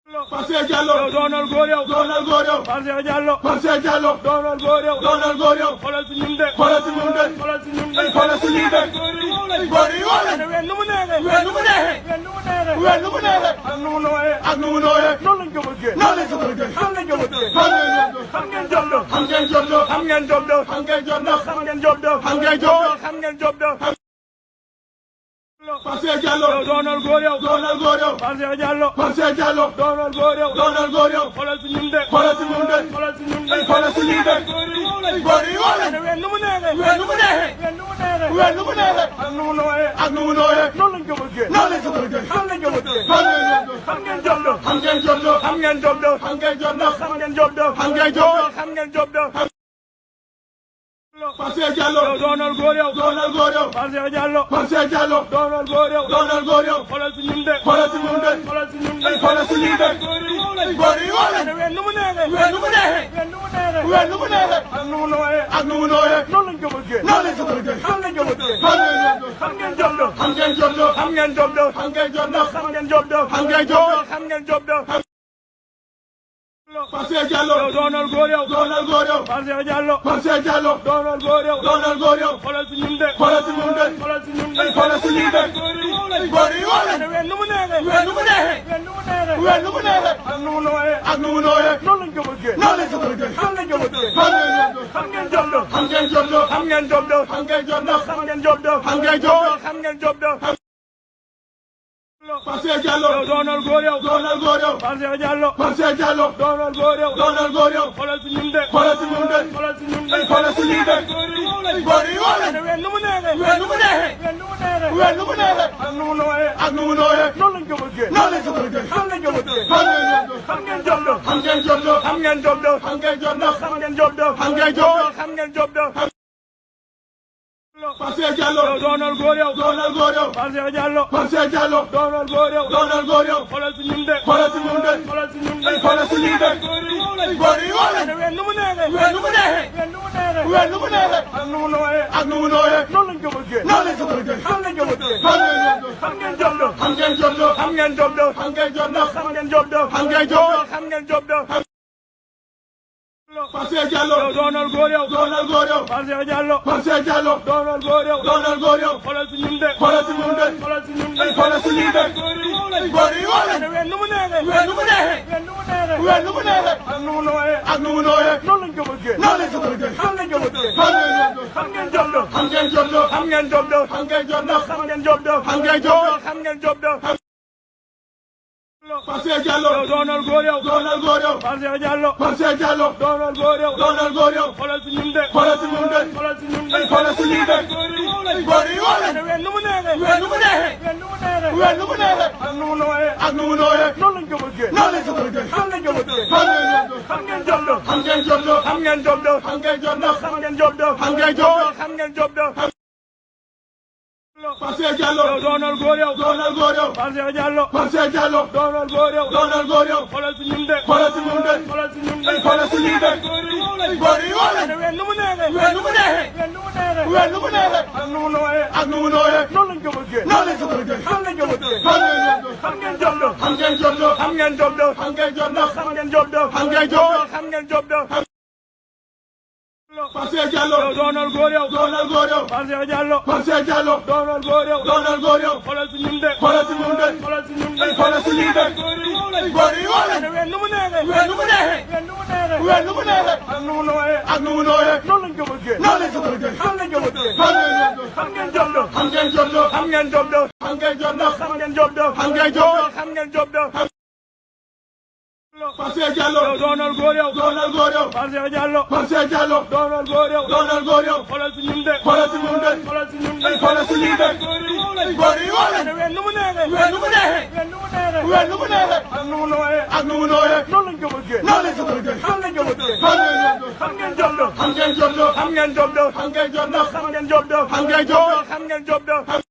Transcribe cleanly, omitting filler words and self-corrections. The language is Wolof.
Marcel Diallo doonal góor yow doonal góor yow Marcel Diallo doonal góor yow doonal góor yow xoolal si ñun de xoolal si ñun de xoolal si ñun de xoolal si ñun de góor yi wala wen nu mu neexee wen nu mu neexee wen nu mu neexee ak nu mu nooyee ak nu mu nooyee noonu lañ ko bëggee noonu lañ ko bëggee noonu lañ ko bëggee xam ngeen job do xam ngeen job do xam ngeen job do xam ngeen job do xam ngeen job do xam ngeen job do xam ngeen job do Marcel Diallo doonal góor yow doonal góor yow Marcel Diallo doonal góor yow doonal góor yow xoolal si ñun de xoolal si ñun de xoolal si ñun de xoolal si ñun de góor yi wala wen nu mu neexee wen nu mu neexee wen nu mu neexee ak nu mu nooyee ak nu mu nooyee noonu lañ ko bëggee noonu lañ ko bëggee noonu lañ ko bëggee xam ngeen job do xam ngeen job do xam ngeen job do xam ngeen job do xam ngeen job do xam ngeen job do xam ngeen job do Marcel Diallo doonal góor yow doonal góor yow Marcel Diallo doonal góor yow doonal góor yow xoolal si ñun de xoolal si ñun de xoolal si ñun de xoolal si ñun de góor yi wala wen nu mu neexee wen nu mu neexee wen nu mu neexee ak nu mu nooyee ak nu mu nooyee noonu lañ ko bëggee noonu lañ ko bëggee noonu lañ ko bëggee xam ngeen job do xam ngeen job do xam ngeen job do xam ngeen job do xam ngeen job do xam ngeen job do xam ngeen job do Marcel Diallo doonal góor yow doonal góor yow Marcel Diallo doonal góor yow doonal góor yow xoolal si ñun de xoolal si ñun de xoolal si ñun de xoolal si ñun de góor yi wala wen nu mu neexee wen nu mu neexee wen nu mu neexee ak nu mu nooyee ak nu mu nooyee noonu lañ ko bëggee noonu lañ ko bëggee noonu lañ ko bëggee xam ngeen job do xam ngeen job do xam ngeen job do xam ngeen job do xam ngeen job do xam ngeen job do xam ngeen job do Marcel Diallo doonal góor yow doonal góor yow Marcel Diallo doonal góor yow doonal góor yow xoolal si ñun de xoolal si ñun de xoolal si ñun de xoolal si ñun de góor yi wala wen nu mu neexee wen nu mu neexee wen nu mu neexee ak nu mu nooyee ak nu mu nooyee noonu lañ ko bëggee noonu lañ ko bëggee noonu lañ ko bëggee xam ngeen job do xam ngeen job do xam ngeen job do xam ngeen job do xam ngeen job do xam ngeen job do xam ngeen job do Marcel Diallo doonal góor yow doonal góor yow Marcel Diallo doonal góor yow doonal góor yow xoolal si ñun de xoolal si ñun de xoolal si ñun de xoolal si ñun de góor yi wala wen nu mu neexee wen nu mu neexee wen nu mu neexee ak nu mu nooyee ak nu mu nooyee noonu lañ ko bëggee noonu lañ ko bëggee noonu lañ ko bëggee xam ngeen job do xam ngeen job do xam ngeen job do xam ngeen job do xam ngeen job do xam ngeen job do xam ngeen job do Marcel Diallo doonal góor yow doonal góor yow Marcel Diallo doonal góor yow doonal góor yow xoolal si ñun de xoolal si ñun de xoolal si ñun de xoolal si ñun de góor yi wala wen nu mu neexee wen nu mu neexee wen nu mu neexee ak nu mu nooyee ak nu mu nooyee noonu lañ ko bëggee noonu lañ ko bëggee noonu lañ ko bëggee xam ngeen job do xam ngeen job do xam ngeen job do xam ngeen job do xam ngeen job do xam ngeen job do xam ngeen job do Marcel Diallo doonal góor yow doonal góor yow Marcel Diallo doonal góor yow doonal góor yow xoolal si ñun de xoolal si ñun de xoolal si ñun de xoolal si ñun de góor yi wala wen nu mu neexee wen nu mu neexee wen nu mu neexee ak nu mu nooyee ak nu mu nooyee noonu lañ ko bëggee noonu lañ ko bëggee noonu lañ ko bëggee xam ngeen job do xam ngeen job do xam ngeen job do xam ngeen job do xam ngeen job do xam ngeen job do xam ngeen job do Marcel Diallo doonal góor yow doonal góor yow Marcel Diallo doonal góor yow doonal góor yow xoolal si ñun de xoolal si ñun de xoolal si ñun de xoolal si ñun de góor yi wala wen nu mu neexee wen nu mu neexee wen nu mu neexee ak nu mu nooyee ak nu mu nooyee noonu lañ ko bëggee noonu lañ ko bëggee noonu lañ ko bëggee xam ngeen job do xam ngeen job do xam ngeen job do xam ngeen job do xam ngeen job do xam ngeen job do xam ngeen job do Marcel Diallo doonal góor yow doonal góor yow Marcel Diallo doonal góor yow doonal góor yow xoolal si ñun de xoolal si ñun de xoolal si ñun de xoolal si ñun de góor yi wala wen nu mu neexee wen nu mu neexee wen nu mu neexee ak nu mu nooyee ak nu mu nooyee noonu lañ ko bëggee noonu lañ ko bëggee noonu lañ ko bëggee xam ngeen job do xam ngeen job do xam ngeen job do xam ngeen job do xam ngeen job do xam ngeen job do xam ngeen job do Marcel Diallo doonal góor yow doonal góor yow Marcel Diallo doonal góor yow doonal góor yow xoolal si ñun de xoolal si ñun de xoolal si ñun de xoolal si ñun de góor yi wala wen nu mu neexee wen nu mu neexee wen nu mu neexee ak nu mu nooyee ak nu mu nooyee noonu lañ ko bëggee noonu lañ ko bëggee noonu lañ ko bëggee xam ngeen job do xam ngeen job do xam ngeen job do xam ngeen job do xam ngeen job do xam ngeen job do xam ngeen job do